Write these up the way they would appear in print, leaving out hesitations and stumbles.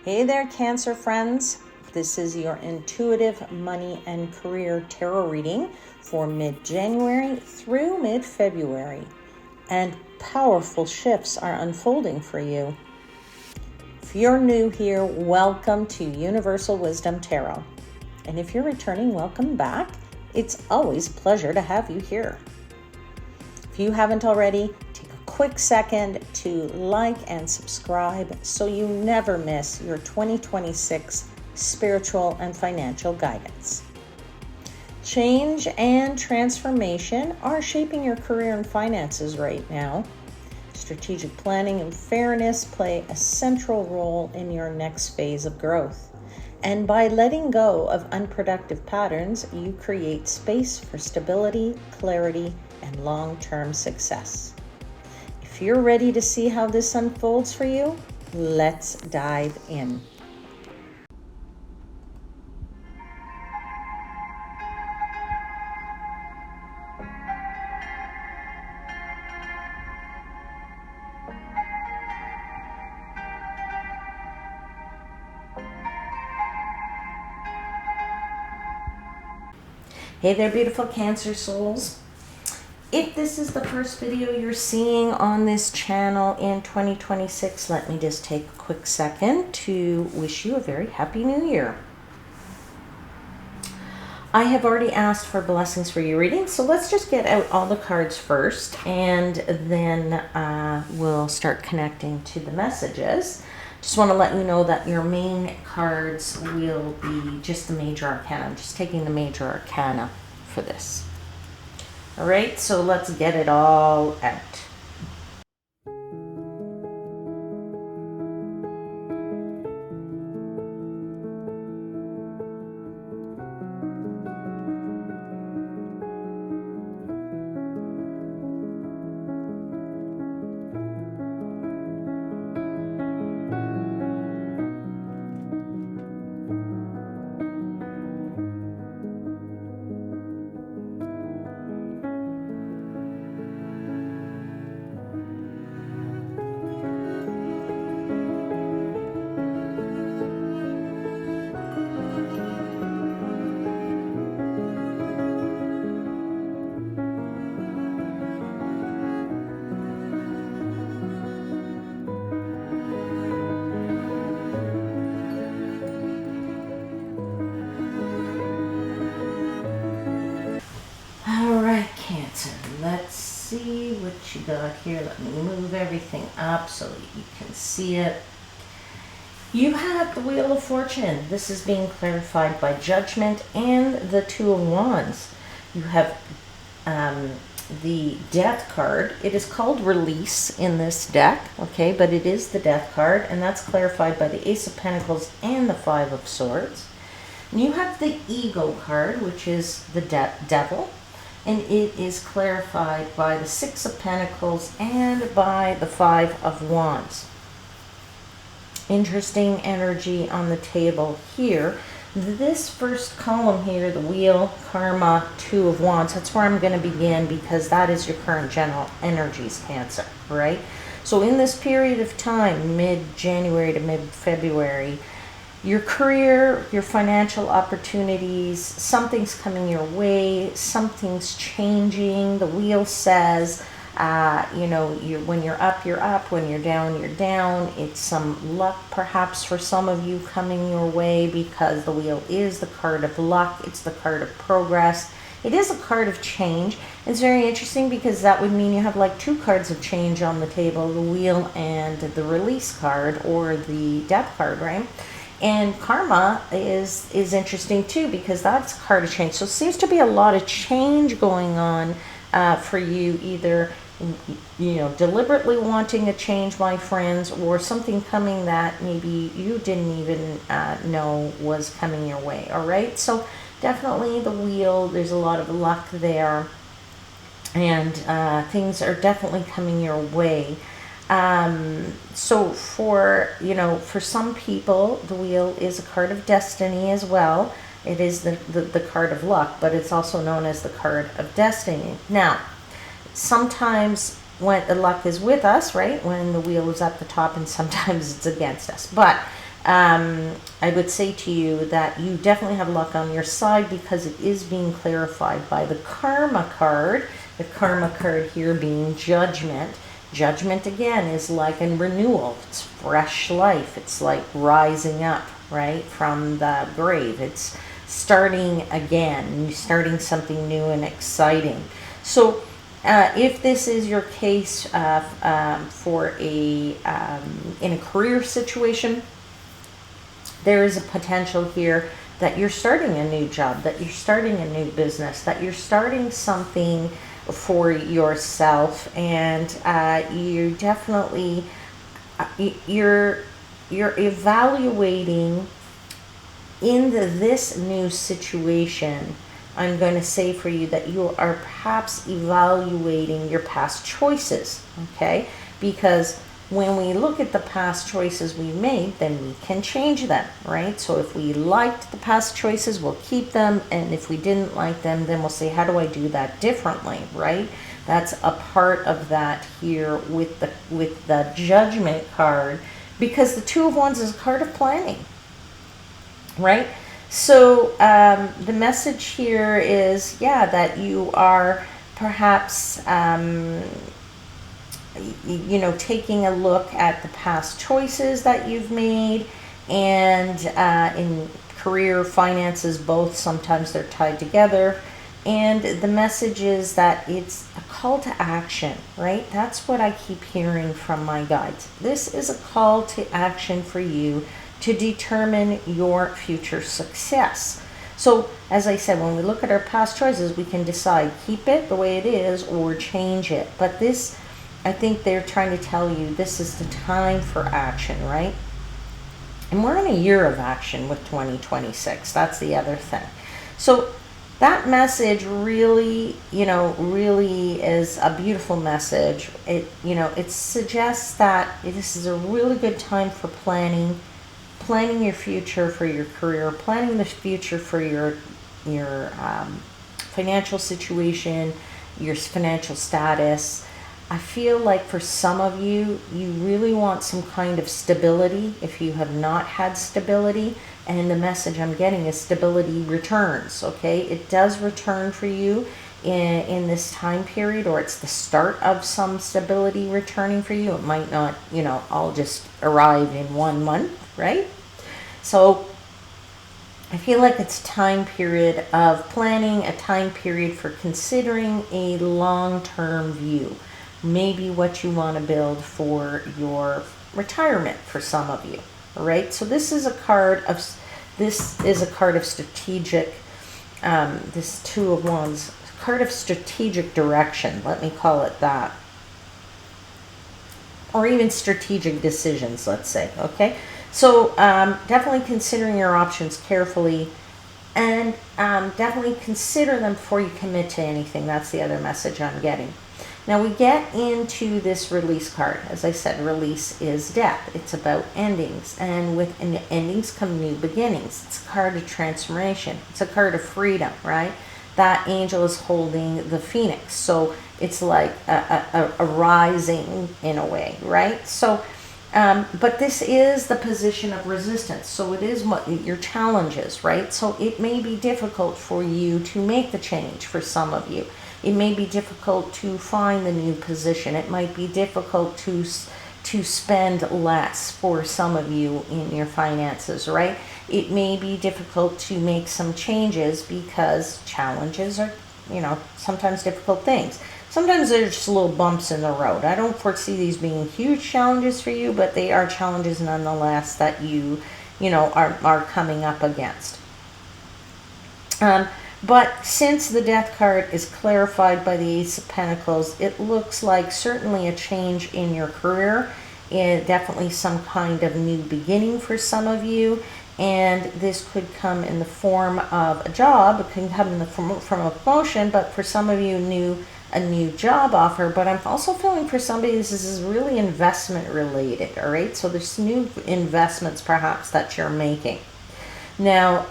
Hey there, Cancer friends. This is your intuitive money and career tarot reading for mid-January through mid-February. And powerful shifts are unfolding for you. If you're new here, welcome to Universal Wisdom Tarot. And if you're returning, welcome back. It's always a pleasure to have you here. If you haven't already, take a quick second to like and subscribe so you never miss your 2026 spiritual and financial guidance. Change and transformation are shaping your career and finances right now. Strategic planning and fairness play a central role in your next phase of growth. And by letting go of unproductive patterns, you create space for stability, clarity, and long-term success. If you're ready to see how this unfolds for you, let's dive in. Hey there, beautiful Cancer souls. If this is the first video you're seeing on this channel in 2026, let me just take a quick second to wish you a very happy new year. I have already asked for blessings for your reading, so let's just get out all the cards first, and then we'll start connecting to the messages. Just want to let you know that your main cards will be just the major arcana. I'm just taking the major arcana for this. All right, so let's get it all out. Cancer, let's see what you got here. Let me move everything up so that you can see it. You have the Wheel of Fortune. This is being clarified by Judgment and the Two of Wands. You have the Death card. It is called Release in this deck, okay, but it is the Death card, and that's clarified by the Ace of Pentacles and the Five of Swords. And you have the Ego card, which is the Devil. And it is clarified by the Six of Pentacles and by the Five of Wands. Interesting energy on the table here. This first column here, the Wheel, Karma, Two of Wands, that's where I'm going to begin because that is your current general energies, Cancer, right? So in this period of time, mid-January to mid-February, your career, your financial opportunities, something's coming your way, something's changing. The wheel says, when you're up, you're up. When you're down, you're down. It's some luck perhaps for some of you coming your way because the wheel is the card of luck. It's the card of progress. It is a card of change. It's very interesting because that would mean you have like two cards of change on the table, the wheel and the Release card or the Death card, right? And Karma is interesting too because that's a card of change. So it seems to be a lot of change going on for you, either deliberately wanting a change, my friends, or something coming that maybe you didn't even know was coming your way. All right, so definitely the wheel. There's a lot of luck there, and things are definitely coming your way. So for some people, the wheel is a card of destiny as well. It is the card of luck, but it's also known as the card of destiny. Now, sometimes when the luck is with us, right, when the wheel is at the top, and sometimes it's against us. But I would say to you that you definitely have luck on your side because it is being clarified by the karma card. The karma card here being judgment. Judgment again is like a renewal. It's fresh life. It's like rising up, right, from the grave. It's starting again, starting something new and exciting. So if this is your case for in a career situation, there is a potential here that you're starting a new job, that you're starting a new business, that you're starting something for yourself, and you definitely you're evaluating in this new situation. I'm going to say for you that you are perhaps evaluating your past choices, okay? Because when we look at the past choices we made, then we can change them, right? So if we liked the past choices, we'll keep them. And if we didn't like them, then we'll say, how do I do that differently, right? That's a part of that here with the judgment card, because the Two of Wands is a card of planning, right? So the message here is, yeah, that you are perhaps taking a look at the past choices that you've made, and in career, finances, both, sometimes they're tied together. And the message is that it's a call to action, right? That's what I keep hearing from my guides. This is a call to action for you to determine your future success. So, as I said, when we look at our past choices, we can decide keep it the way it is or change it. But this, I think they're trying to tell you, this is the time for action, right? And we're in a year of action with 2026. That's the other thing. So that message really, really is a beautiful message. It suggests that this is a really good time for planning your future for your career, planning the future for your financial situation, your financial status. I feel like for some of you, you really want some kind of stability if you have not had stability. And the message I'm getting is stability returns, okay? It does return for you in this time period, or it's the start of some stability returning for you. It might not, all just arrive in 1 month, right? So I feel like it's a time period of planning, a time period for considering a long-term view. Maybe what you want to build for your retirement for some of you, all right? So this is a card of strategic, this Two of Wands, card of strategic direction, let me call it that. Or even strategic decisions, let's say, okay? So definitely considering your options carefully, and definitely consider them before you commit to anything. That's the other message I'm getting. Now we get into this release card. As I said, release is death. It's about endings, and with endings come new beginnings. It's a card of transformation. It's a card of freedom, right? That angel is holding the phoenix, so it's like a rising in a way, right? So but this is the position of resistance, so it is what your challenges, right? So it may be difficult for you to make the change for some of you. It may be difficult to find the new position. It might be difficult to spend less for some of you in your finances, right? It may be difficult to make some changes because challenges are, sometimes difficult things. Sometimes there's just little bumps in the road. I don't foresee these being huge challenges for you, but they are challenges nonetheless that you are coming up against. But since the Death card is clarified by the Ace of Pentacles, it looks like certainly a change in your career, and definitely some kind of new beginning for some of you. And this could come in the form of a job. It can come in the form of a promotion, but for some of you, a new job offer. But I'm also feeling for somebody this is really investment related, all right? So there's new investments perhaps that you're making. Now,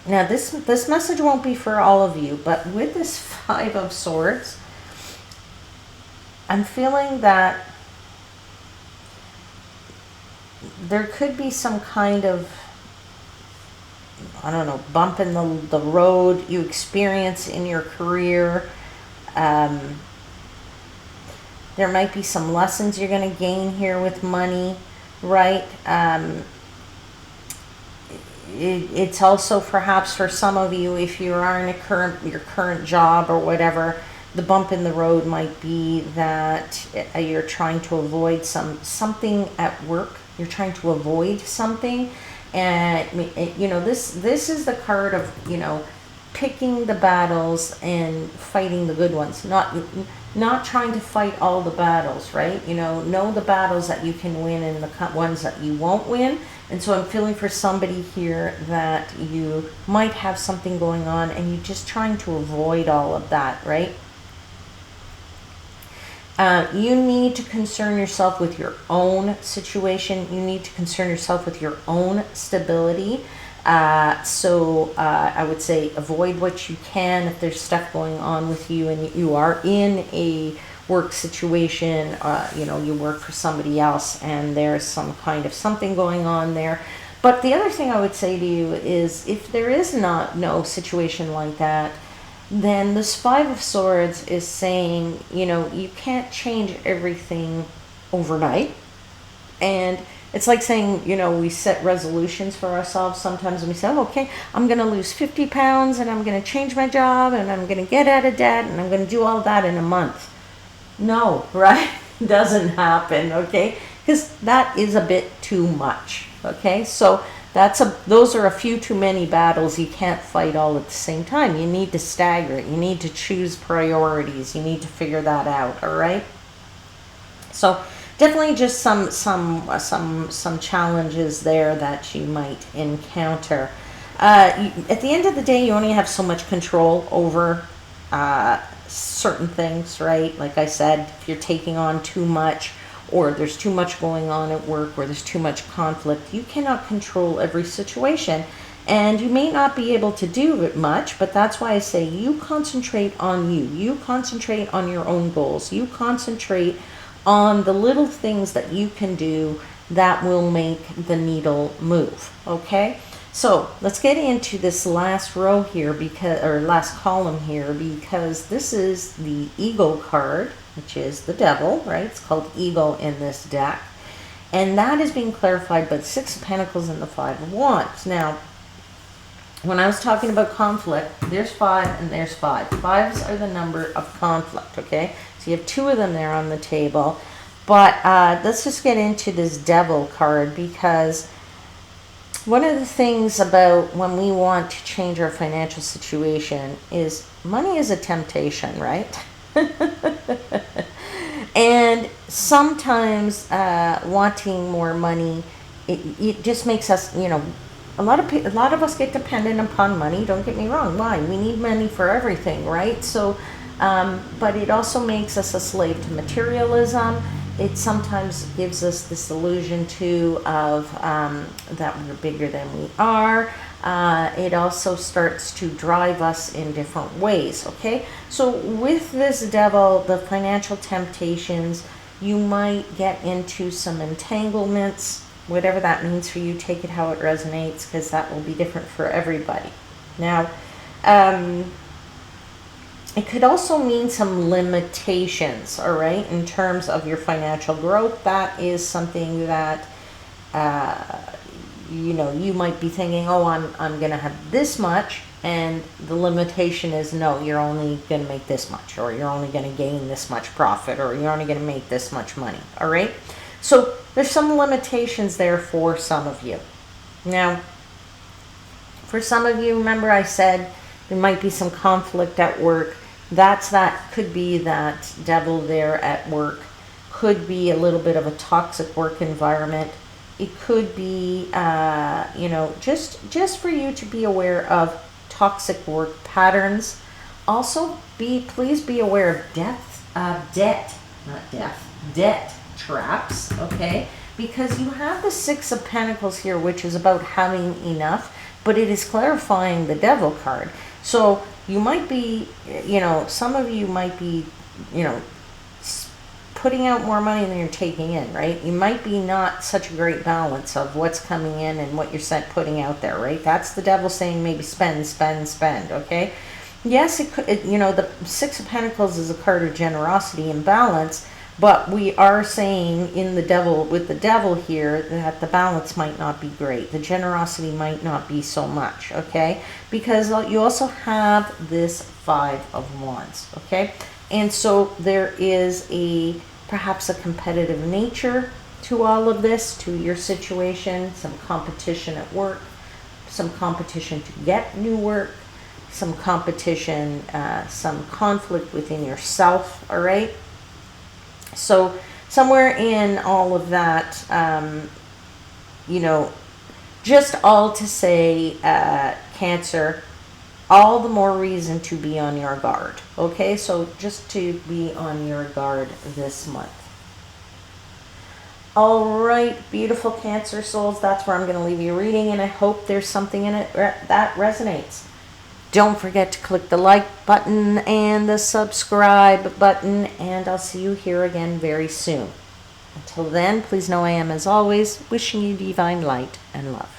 this message won't be for all of you, but with this Five of Swords, I'm feeling that there could be some kind of, I don't know, bump in the road you experience in your career. There might be some lessons you're going to gain here with money, right? It's also perhaps for some of you, if you are in your current job or whatever, the bump in the road might be that you're trying to avoid something at work. You're trying to avoid something, and you know, this is the card of, you know, picking the battles and fighting the good ones, not trying to fight all the battles, right? You know the battles that you can win and the ones that you won't win. And so I'm feeling for somebody here that you might have something going on and you're just trying to avoid all of that, right? You need to concern yourself with your own situation. You need to concern yourself with your own stability. So I would say avoid what you can if there's stuff going on with you and you are in a work situation, you know, you work for somebody else and there's some kind of something going on there. But the other thing I would say to you is, if there is no situation like that, then this Five of Swords is saying, you know, you can't change everything overnight. And it's like saying, you know, we set resolutions for ourselves sometimes, and we say, oh, okay, I'm going to lose 50 pounds and I'm going to change my job and I'm going to get out of debt and I'm going to do all that in a month. No, right? Doesn't happen, okay? Because that is a bit too much, okay? So those are a few too many battles you can't fight all at the same time. You need to stagger it. You need to choose priorities. You need to figure that out, all right? So definitely just some challenges there that you might encounter. At the end of the day, you only have so much control over certain things, right? Like I said, if you're taking on too much, or there's too much going on at work, or there's too much conflict, you cannot control every situation, and you may not be able to do it much. But that's why I say you concentrate on you. You concentrate on your own goals. You concentrate on the little things that you can do that will make the needle move, okay? So let's get into this last row here, or last column here, because this is the Eagle card, which is the devil, right? It's called Eagle in this deck. And that is being clarified by the Six of Pentacles and the Five of Wands. Now, when I was talking about conflict, there's 5 and there's 5. 5s are the number of conflict, okay? So you have 2 of them there on the table. But let's just get into this Devil card, because one of the things about when we want to change our financial situation is money is a temptation, right? And sometimes wanting more money, it just makes us, you know, a lot of us get dependent upon money. Don't get me wrong. Why? We need money for everything, right? So, but it also makes us a slave to materialism. It sometimes gives us this illusion too of that we're bigger than we are. It also starts to drive us in different ways, okay? So with this devil, the financial temptations, you might get into some entanglements, whatever that means for you. Take it how it resonates, because that will be different for everybody. Now, it could also mean some limitations, all right, in terms of your financial growth. That is something that, you know, you might be thinking, oh, I'm going to have this much, and the limitation is, no, you're only going to make this much, or you're only going to gain this much profit, or you're only going to make this much money, all right? So there's some limitations there for some of you. Now, for some of you, remember I said there might be some conflict at work. That could be that devil there at work. Could be a little bit of a toxic work environment. It could be, you know, just for you to be aware of toxic work patterns. Also, please be aware of debt traps, okay? Because you have the Six of Pentacles here, which is about having enough, but it is clarifying the Devil card. So you might be, you know, some of you might be, you know, putting out more money than you're taking in, right? You might be not such a great balance of what's coming in and what you're putting out there, right? That's the devil saying maybe spend, spend, spend, okay? Yes, it could, you know, the Six of Pentacles is a card of generosity and balance, but we are saying in the devil, with the devil here, that the balance might not be great. The generosity might not be so much, okay? Because you also have this Five of Wands, okay? And so there is perhaps a competitive nature to all of this, to your situation, some competition at work, some competition to get new work, some competition, some conflict within yourself, all right? So somewhere in all of that, you know, just all to say, Cancer, all the more reason to be on your guard, okay? So just to be on your guard this month. All right, beautiful Cancer souls, that's where I'm going to leave you reading, and I hope there's something in it that resonates. Don't forget to click the like button and the subscribe button, and I'll see you here again very soon. Until then, please know I am, as always, wishing you divine light and love.